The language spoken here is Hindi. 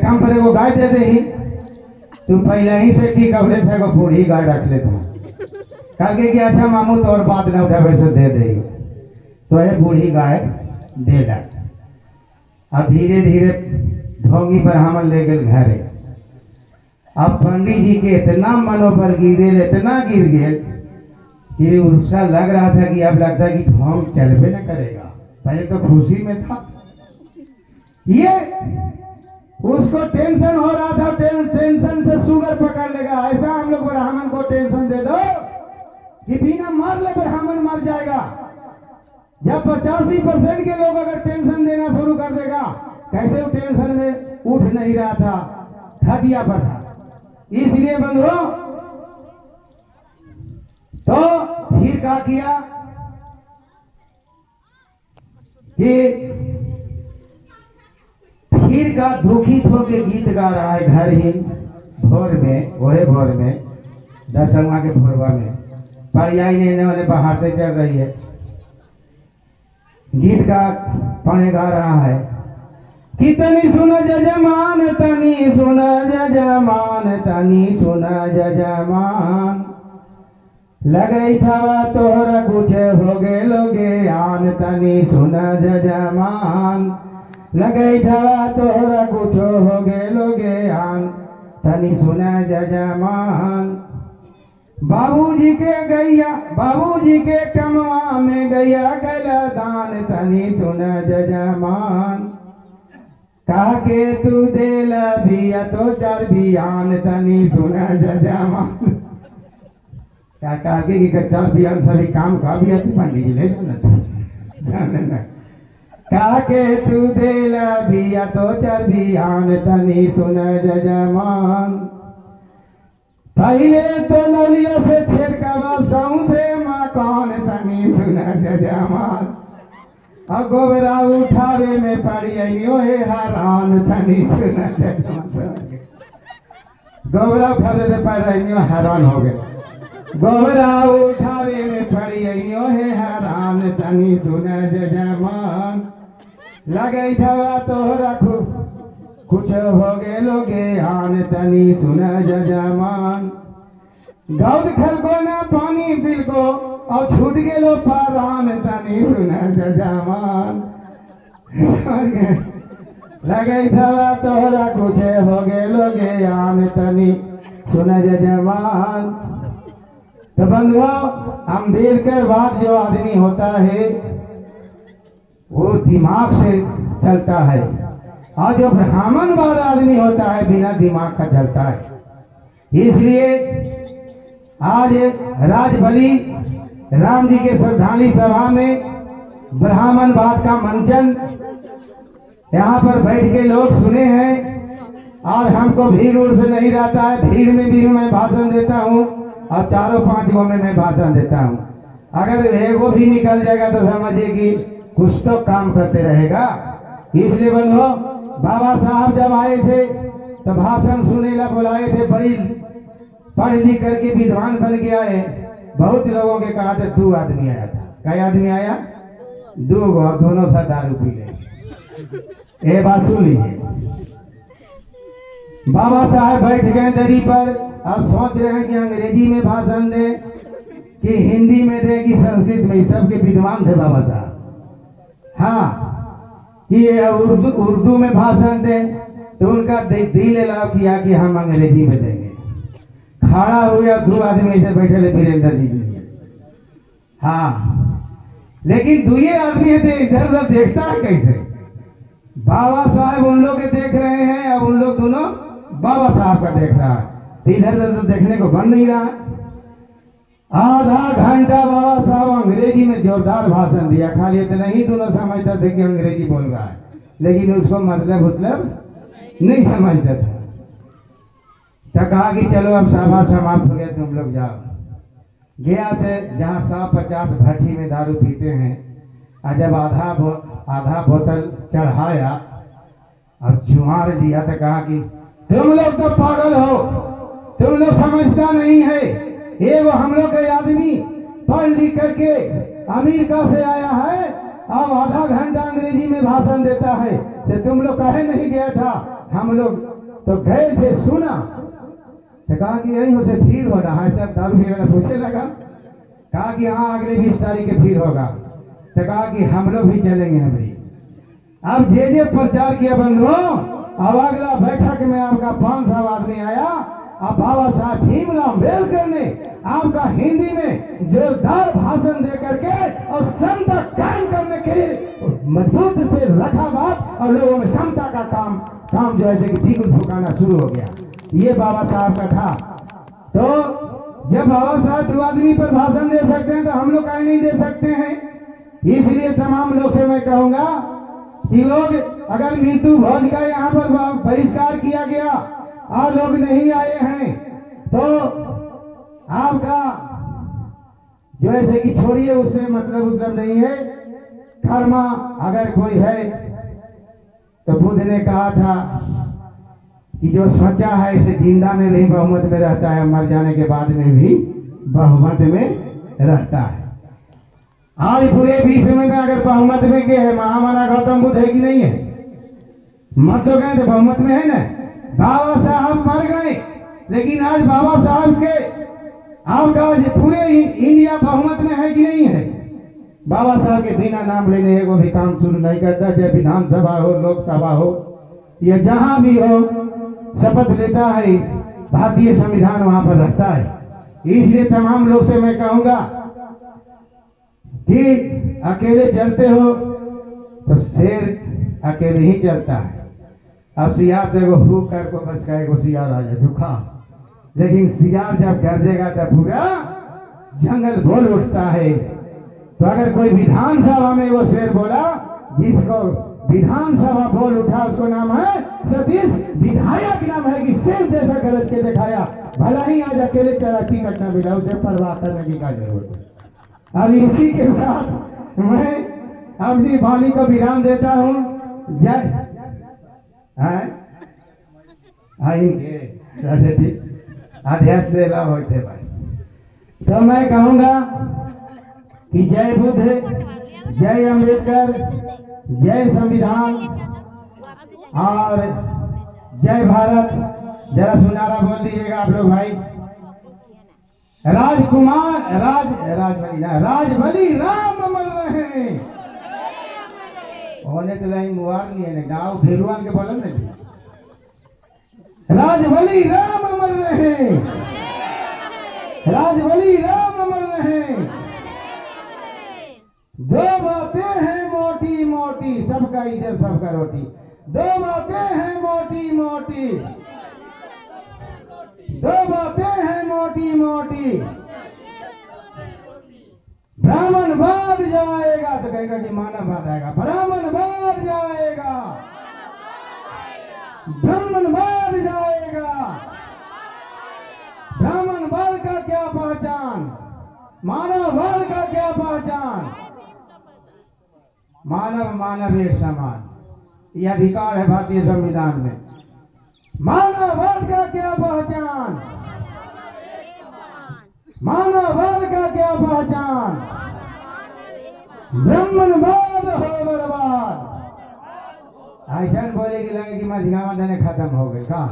काम पर एगो गाय दे दे ही, तू पहले ही से ठीक कवरे थे एगो बूढ़ी गाय रख लेता। कल के कि अच्छा मामू तो और बात न उठावे से दे दे, तो ये बूढ़ी गाय दे ला। अब धीरे धीरे ढोंगी पर हम ले गए घरे। अब पंडित जी के इतना मनोबल गिरे, इतना गिर गए कि उसका लग रहा था कि अब लगता है कि ढोंग चलबे न करेगा। पहले तो खुशी में था, ये उसको टेंशन हो रहा था, टेंशन से शुगर पकड़ लेगा। ऐसा हम लोग ब्राह्मण को टेंशन दे दो कि बिना मार ले ब्राह्मण मर जाएगा। जब 85% के लोग अगर टेंशन देना शुरू कर देगा, कैसे वो टेंशन में उठ नहीं रहा था, थकिया पर था। इसलिए बंधुओं, तो फिर क्या किया कि फिर का दुखित होके गीत गा रहा है घर ही भोर में, वही भोर में दसवा के भोरवा में परियाई लेने वाले बहारते चल रही है। गीत का पौने गा रहा है कि तनी सुन जजमान, तनी सुन जजमान, तनी सुन जजमान, लगई थवा तोहरा कुछ हो गेलोगे आन, तनी सुन जजमान, लगई थवा तोहरा कुछ हो गेलोगे आन, तनी सुन जजमान। बाबूजी के गैया, बाबूजी के कमवा में गैया गला दान, तनी सुन जजमान, कहा के तू देला बिया तो चार बियान, तनी सुन जजमान। क्या कहा कि चार बियान सभी काम का भी आती पंडित जी ले जाना। कहा के तू देला बिया तो चार बियान, तनी सुन जजमान। पहले तो नौलियों से छेड़कावा साऊ से मकान, तनी सुन जजमान। और गोबरा उठावे में पड़ी है हैरान, तनी सुन जजमान। गोबरा उठावे से पड़ रही हैरान हो गए। गोबरा उठावे में पड़ी है हैरान, तनी सुन जजमान। लगे थवा तोहरा कुछ हो गेलोगे आन, तनी सुन जजमान। गौद खलको ना पानी बिलको और छूट गेलो पारान, तनी सुन जजमान। लगे थवा तोहरा कुछ हो गेलोगे आन, तनी सुन जजमान। तो बंधुओं, हम दिल के बाद जो आदमी होता है वो दिमाग से चलता है, और जो ब्राह्मणवाद आदमी होता है बिना दिमाग का चलता है। इसलिए आज राजबली राम जी के श्रद्धांजलि सभा में ब्राह्मणवाद का मंचन यहाँ पर बैठ के लोग सुने हैं, और हमको भीड़ उड़ से नहीं रहता है। भीड़ में भी मैं भाषण देता हूँ और 4-5 गो में मैं भाषण देता हूँ। अगर एगो भी निकल जाएगा तो समझिए कि कुछ तो काम करते रहेगा। इसलिए बंधुओं, बाबा साहब जब आए थे तो भाषण सुने ला बुलाए थे, बड़ी पढ़ लिख करके विद्वान बन के आए। बहुत लोगों के कहा थे 2 आदमी आया था। कई आदमी आया? 2 गो, और दोनों सा दारू पी ले। ये बात सुन लीजिए। बाबा साहब बैठ गए दरी पर, अब सोच रहे हैं कि अंग्रेजी में भाषण दें कि हिंदी में दें कि संस्कृत में। सबके विद्वान थे बाबा साहब। हाँ, कि उर्दू में भाषण दें, तो उनका दिल अलाव किया कि हम अंग्रेजी में देंगे। खड़ा हुआ 2 आदमी ऐसे बैठे ले वीरेंद्र जी के लिए। हाँ, लेकिन 2 आदमी है तो इधर उधर देखता है कैसे? बाबा साहब उन लोग के देख रहे हैं, अब उन लोग दोनों बाबा साहब का देख रहा है, तो इधर उधर तो देखने को बन नहीं रहा है। आधा घंटा बाबा साहब अंग्रेजी में जोरदार भाषण दिया। खाली इतना ही दोनों समझते थे कि अंग्रेजी बोल रहा है, लेकिन उसको मतलब नहीं समझते थे। तो कहा कि चलो अब सभा समाप्त हो गया, तुम लोग जाओ। गया से जहाँ 150 भट्टी में दारू पीते हैं, और जब आधा बोतल चढ़ाया और चुहार लिया तो कहा कि तुम लोग तो पागल हो, तुम लोग समझता नहीं है। एगो हम लोग के आदमी पढ़ लिख करके अमेरिका से आया है और आधा घंटा अंग्रेजी में भाषण देता है, तो तुम लोग कहे नहीं गया था हम लोग तो गए थे सुना, तो कहा कि यही उसे भीड़ हो रहा है, सब दारू पीने वाला पूछने लगा। कहा कि हाँ अगले 20 तारीख के भीड़ होगा। तो कहा कि हम लोग भी चलेंगे अभी। अब जे प्रचार किया बंधुओं, अब अगला बैठक में आपका 500 आदमी आया। अब बाबा साहब भीमराव अम्बेडकर ने आपका हिंदी में जोरदार भाषण दे करके और समता कायम करने के लिए मजबूत से रखा बात, और लोगों में समता का काम जो है कि ठीक झुकाना शुरू हो गया। ये बाबा साहब का था। तो जब बाबा साहब 2 आदमी पर भाषण दे सकते हैं तो हम लोग काहे नहीं दे सकते हैं। इसलिए तमाम लोग से मैं कहूंगा कि लोग अगर मृत्यु भोज का यहाँ पर बहिष्कार किया गया और लोग नहीं आए हैं तो आपका जो ऐसे कि छोड़िए, उससे मतलब नहीं है। कर्मा अगर कोई है तो बुद्ध ने कहा था कि जो सच्चा है इसे जिंदा में भी बहुमत में रहता है, मर जाने के बाद में भी बहुमत में रहता है। आज पूरे विश्व में अगर बहुमत में के है, महामाना गौतम बुद्ध है कि नहीं है? मत तो गए तो बहुमत में है ना। बाबा साहब मर गए, लेकिन आज बाबा साहब के आपका पूरे इंडिया बहुमत में है कि नहीं है? बाबा साहब के बिना नाम लेने वो भी काम शुरू नहीं करता। चाहे विधानसभा हो, लोकसभा हो या जहां भी हो, शपथ लेता है, भारतीय संविधान वहां पर रहता है। इसलिए तमाम लोग से मैं कहूंगा कि अकेले चलते हो तो शेर अकेले ही चलता है। अब सियार देखो फूक कर को बस का सियार आ जाए दुखा, लेकिन सियार जब गरजेगा तब पूरा जंगल बोल उठता है। तो अगर कोई विधानसभा में वो शेर बोला, जिसको विधानसभा बोल उठा, उसको नाम है सतीश। विधायक नाम है कि शेर जैसा गरज के दिखाया, भला ही आज अकेले चला टिकट न मिला, उसे परवाह करने की क्या जरूरत है। अब इसी के साथ मैं अपनी वाणी को विराम देता हूँ। जय अध्यक्ष से लाभ होते भाई। तो मैं कहूंगा कि जय बुद्ध, जय अम्बेडकर, जय संविधान और जय भारत। जरा सुनारा बोल दीजिएगा आप लोग भाई। राजकुमार राजबली राम अमर रहे। होने तो नहीं मुआर नहीं है गाँव भेरुआन के बोलन नहीं। राजबली राम अमर रहे, राजबली राम अमर रहे। दो बातें हैं मोटी मोटी, सबका इज्जत सबका रोटी। दो बातें हैं मोटी मोटी, दो बातें हैं मोटी मोटी। ब्राह्मण बाद जाएगा तो कहेगा कि मानव बाद आएगा। ब्राह्मण बाद जाएगा, ब्राह्मण बाद जाएगा। ब्राह्मण बाद का क्या पहचान, मानव बाद का क्या पहचान? मानव मानव एक समान, यह अधिकार है भारतीय संविधान में। मानववाद का क्या पहचान, मानववाद का क्या पहचान? ब्राह्मणवाद हो बर्बाद। ऐसा बोले कि लगे कि मझगावा देने खत्म हो गई का।